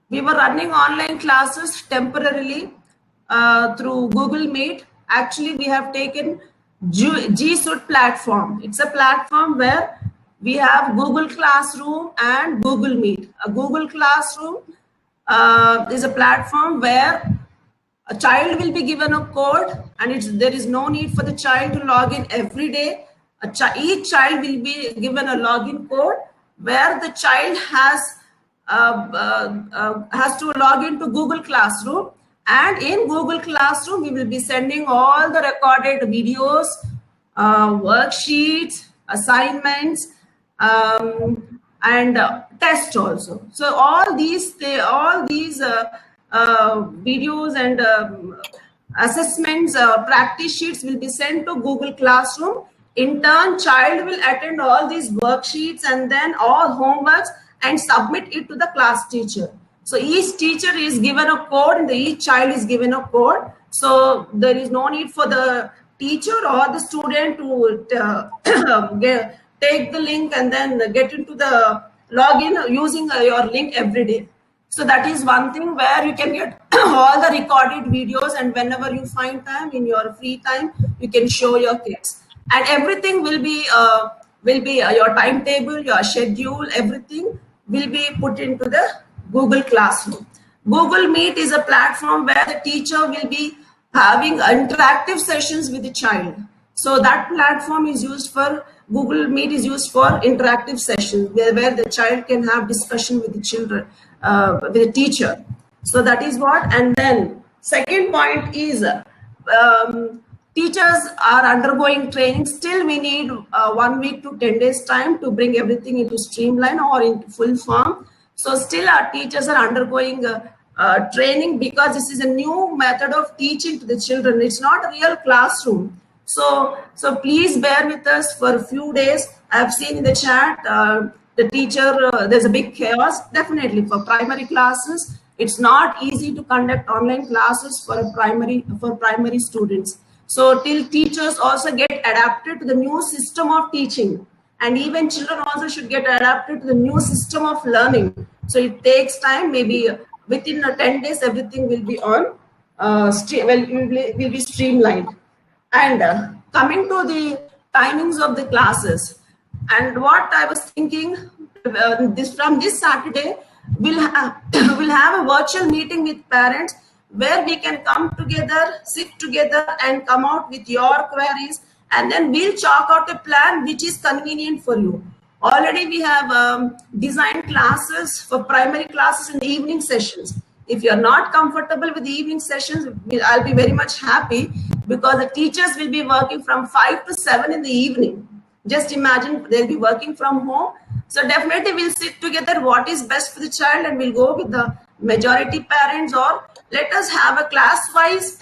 we were running online classes temporarily through Google Meet. Actually, we have taken G Suite platform. It's a platform where we have Google Classroom and Google Meet. A Google Classroom is a platform where a child will be given a code, and there is no need for the child to log in every day. Each child will be given a login code where the child has to log into Google Classroom. And in Google Classroom, we will be sending all the recorded videos, worksheets, assignments, and tests also. So all these videos and assessments, practice sheets will be sent to Google Classroom. In turn, child will attend all these worksheets and then all homeworks and submit it to the class teacher. So each teacher is given a code and each child is given a code. So there is no need for the teacher or the student to take the link and then get into the login using your link every day. So that is one thing where you can get all the recorded videos, and whenever you find time in your free time, you can show your kids. And everything will be your timetable, your schedule, everything will be put into the Google Classroom. Google Meet is a platform where the teacher will be having interactive sessions with the child. So that platform is used for, Google Meet is used for interactive sessions where the child can have discussion with the children, with the teacher. So that is what. And then second point is teachers are undergoing training. Still we need 1 week to 10 days time to bring everything into streamline or into full form. So still our teachers are undergoing training, because this is a new method of teaching to the children. It's not a real classroom. So please bear with us for a few days. I've seen in the chat, the teacher, there's a big chaos. Definitely for primary classes, it's not easy to conduct online classes for primary students. So till teachers also get adapted to the new system of teaching, and even children also should get adapted to the new system of learning. So it takes time. Maybe within 10 days, everything will be on, will be streamlined. And coming to the timings of the classes, and what I was thinking, from this Saturday, we'll we'll have a virtual meeting with parents where we can come together, sit together, and come out with your queries, and then we'll chalk out a plan which is convenient for you. Already we have designed classes for primary classes in the evening sessions. If you're not comfortable with the evening sessions, I'll be very much happy, because the teachers will be working from 5 to 7 in the evening. Just imagine, they'll be working from home. So definitely we'll sit together what is best for the child, and we'll go with the majority parents, or let us have a class-wise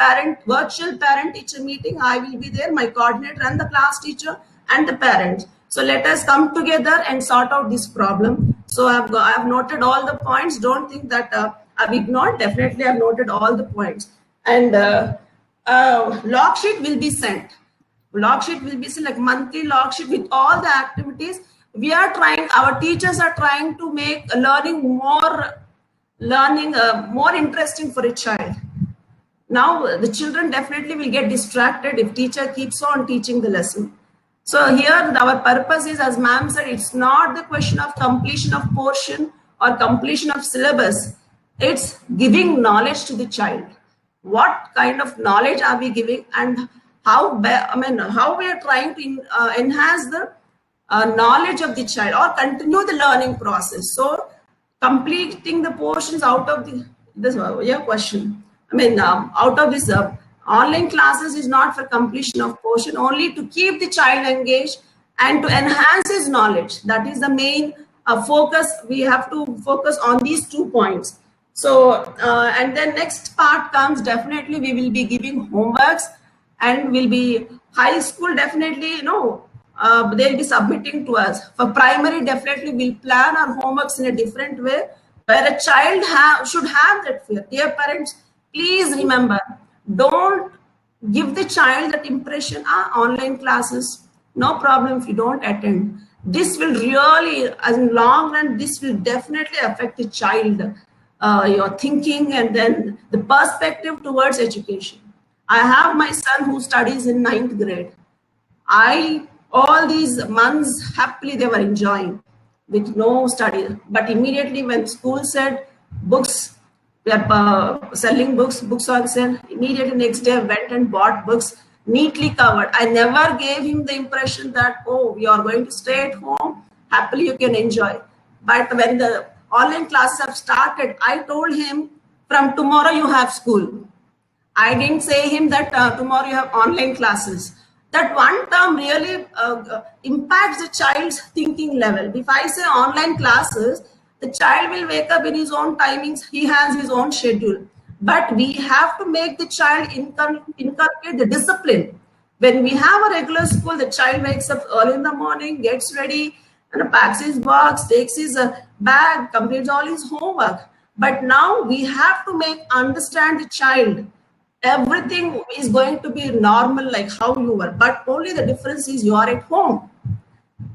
virtual parent-teacher meeting. I will be there, my coordinator and the class teacher and the parents. So let us come together and sort out this problem. So I've noted all the points. Don't think that I've ignored. Definitely I've noted all the points. And log sheet will be sent. Log sheet will be like monthly log sheet with all the activities. We are trying, our teachers are trying to make learning more interesting for a child. Now the children definitely will get distracted if teacher keeps on teaching the lesson. So here our purpose is, as ma'am said, it's not the question of completion of portion or completion of syllabus. It's giving knowledge to the child. What kind of knowledge are we giving, and how we are trying to enhance the knowledge of the child or continue the learning process. So completing the portions out of your question. Out of this online classes is not for completion of portion, only to keep the child engaged and to enhance his knowledge. That is the main focus. We have to focus on these 2 points. So, and then next part comes, definitely we will be giving homeworks, and will be high school, definitely, they'll be submitting to us. For primary, definitely we'll plan our homeworks in a different way, where a child should have that fear. Dear parents, please remember, don't give the child that impression, online classes, no problem if you don't attend. This will really, as in long run, this will definitely affect the child, your thinking, and then the perspective towards education. I have my son who studies in 9th grade. All these months, happily they were enjoying with no study. But immediately when school said books, we are selling books on sale, immediately next day I went and bought books neatly covered. I never gave him the impression that, oh, you are going to stay at home, happily you can enjoy. But when the online classes have started, I told him, from tomorrow you have school. I didn't say him that tomorrow you have online classes. That one term really impacts the child's thinking level. If I say online classes, the child will wake up in his own timings. He has his own schedule. But we have to make the child inculcate the discipline. When we have a regular school, the child wakes up early in the morning, gets ready, and packs his box, takes his bag, completes all his homework. But now we have to understand the child. Everything is going to be normal like how you were, but only the difference is you are at home.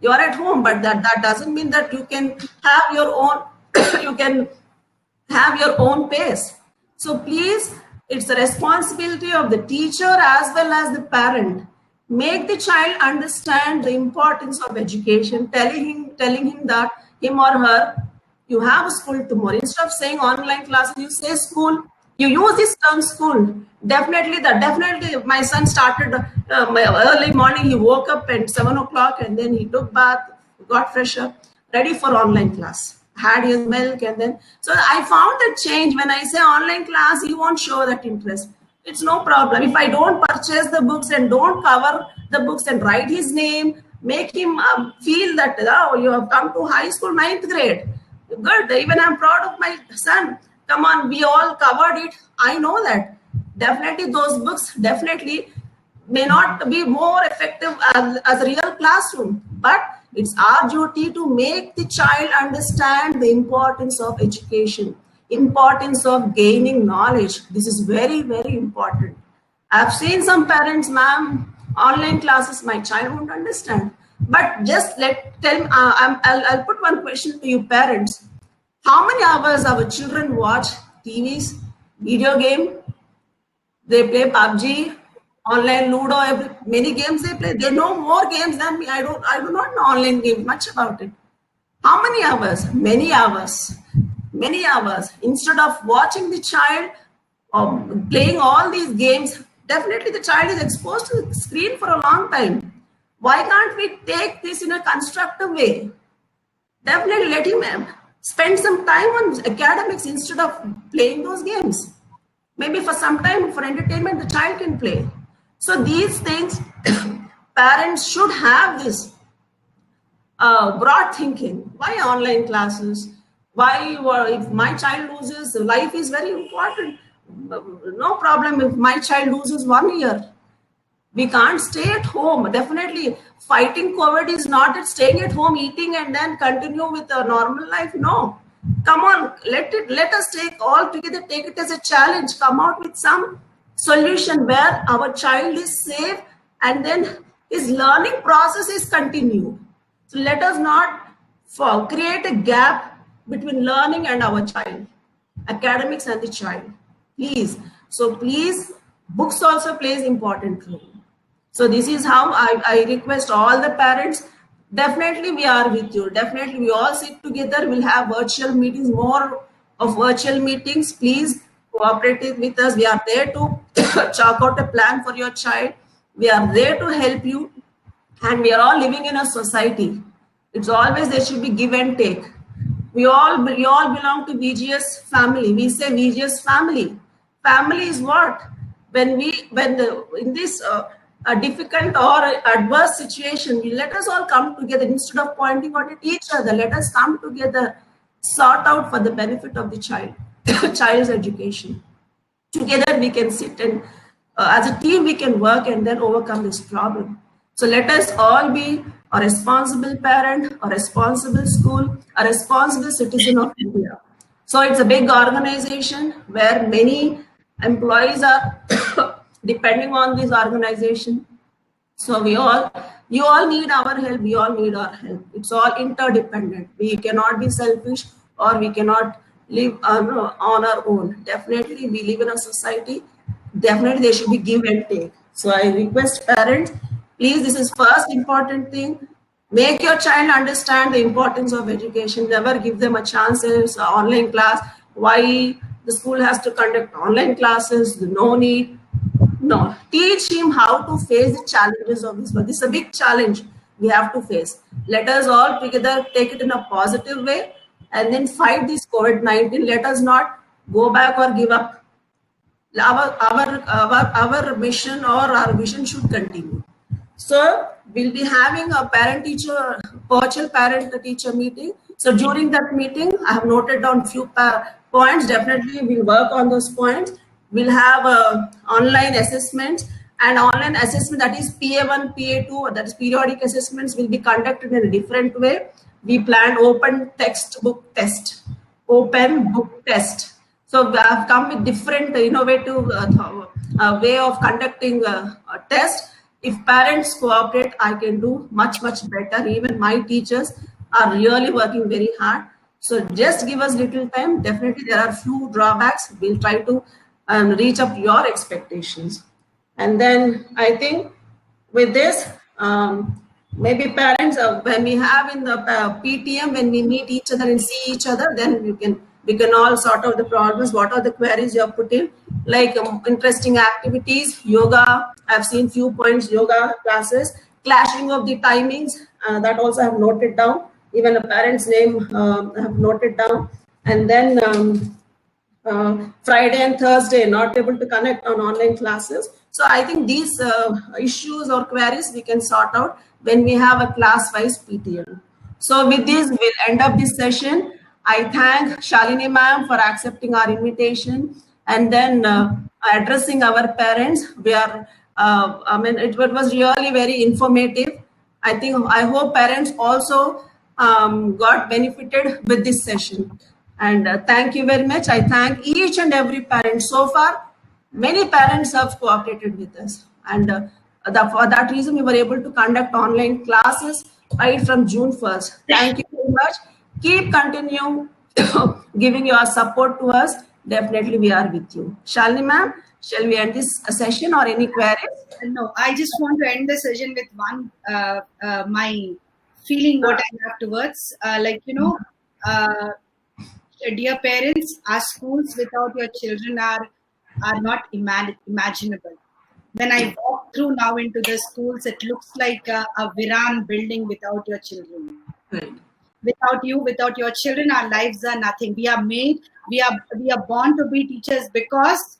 You are at home, but that doesn't mean that you can have your own you can have your own pace. So please, it's the responsibility of the teacher as well as the parent. Make the child understand the importance of education, telling him that him or her, you have a school tomorrow. Instead of saying online classes, you say school. You use this term school. Definitely, my son started my early morning. He woke up at 7 o'clock and then he took bath, got fresh up, ready for online class. Had his milk, and then so I found that change. When I say online class, he won't show that interest. It's no problem. If I don't purchase the books and don't cover the books and write his name, make him feel that, oh, you have come to high school, 9th grade. Good. Even I'm proud of my son. Come on, we all covered it. I know that. Definitely those books definitely may not be more effective as a real classroom, but it's our duty to make the child understand the importance of education, importance of gaining knowledge. This is very, very important. I've seen some parents, ma'am, online classes my child won't understand. But just I'll put one question to you parents. How many hours our children watch TVs, video game? They play PUBG, online Ludo, many games they play. They know more games than me. I do not know online games much about it. How many hours? Many hours. Many hours. Instead of watching the child playing all these games, definitely the child is exposed to the screen for a long time. Why can't we take this in a constructive way? Definitely let him spend some time on academics instead of playing those games. Maybe for some time, for entertainment, the child can play. So these things, parents should have this broad thinking. Why online classes? Why, if my child loses, life is very important. No problem if my child loses 1 year. We can't stay at home. Definitely, fighting COVID is not at staying at home, eating, and then continue with a normal life. No. Come on, let us take all together, take it as a challenge, come out with some solution where our child is safe and then his learning process is continued. So let us not create a gap between learning and our child, academics and the child. Please. So please, books also plays important role. So this is how I request all the parents. Definitely we are with you. Definitely we all sit together. We'll have virtual meetings, more of virtual meetings. Please cooperate with us. We are there to chalk out a plan for your child. We are there to help you. And we are all living in a society. It's always there should be give and take. We all belong to VGS family. We say VGS family. Family is what? In this a difficult or adverse situation, let us all come together instead of pointing out at each other. Let us come together, sort out for the benefit of the child, child's education. Together we can sit and as a team we can work and then overcome this problem. So let us all be a responsible parent, a responsible school, a responsible citizen of India. So it's a big organization where many employees are depending on this organization. So you all need our help, we all need our help. It's all interdependent. We cannot be selfish or we cannot live on our own. Definitely we live in a society. Definitely there should be give and take. So I request parents, please, this is first important thing. Make your child understand the importance of education. Never give them a chance as an online class. Why the school has to conduct online classes? No need. No, teach him how to face the challenges of this world. This is a big challenge we have to face. Let us all together take it in a positive way and then fight this COVID-19. Let us not go back or give up. Our mission or our vision should continue. So we'll be having a parent-teacher, virtual parent-teacher meeting. So during that meeting, I have noted down few points. Definitely we'll work on those points. We'll have online assessments, and online assessment, that is PA1, PA2, that is periodic assessments, will be conducted in a different way. We planned open textbook test, open book test. So we have come with different innovative way of conducting a test. If parents cooperate, I can do much better. Even my teachers are really working very hard. So just give us little time. Definitely there are few drawbacks. We'll try to reach up your expectations. And then I think with this, maybe parents, when we have in the PTM, when we meet each other and see each other, then we can all sort out the problems. What are the queries you have put in? Like interesting activities, yoga. I've seen few points, yoga classes, clashing of the timings. That also I have noted down. Even a parent's name I have noted down. And then Friday and Thursday not able to connect on online classes. So I think these issues or queries we can sort out when we have a class-wise PTM. So with this, we'll end up this session. I thank Shalini ma'am for accepting our invitation and then addressing our parents. We are, it was really very informative. I hope parents also got benefited with this session. And thank you very much. I thank each and every parent so far. Many parents have cooperated with us, and for that reason, we were able to conduct online classes right from June 1st. Thank you very much. Keep continue giving your support to us. Definitely, we are with you. Shalini ma'am, shall we end this session or any queries? No, I just want to end the session with one, my feeling what I have towards, dear parents, our schools without your children are not imaginable. When I walk through now into the schools, it looks like a Viran building without your children. Right. Without you, without your children, our lives are nothing. We are made, we are born to be teachers because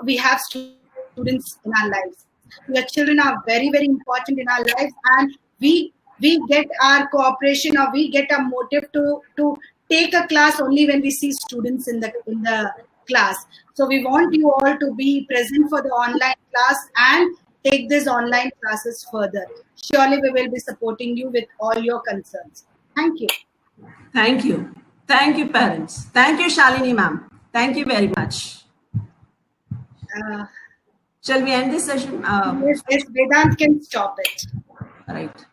we have students in our lives. Your children are very, very important in our lives, and we get our cooperation, or we get a motive to take a class only when we see students in the class. So we want you all to be present for the online class and take these online classes further. Surely we will be supporting you with all your concerns. Thank you. Thank you. Thank you, parents. Thank you, Shalini ma'am. Thank you very much. Shall we end this session? Yes, Vedant can stop it. Right.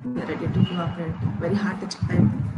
We are ready to cooperate. Very hard to time.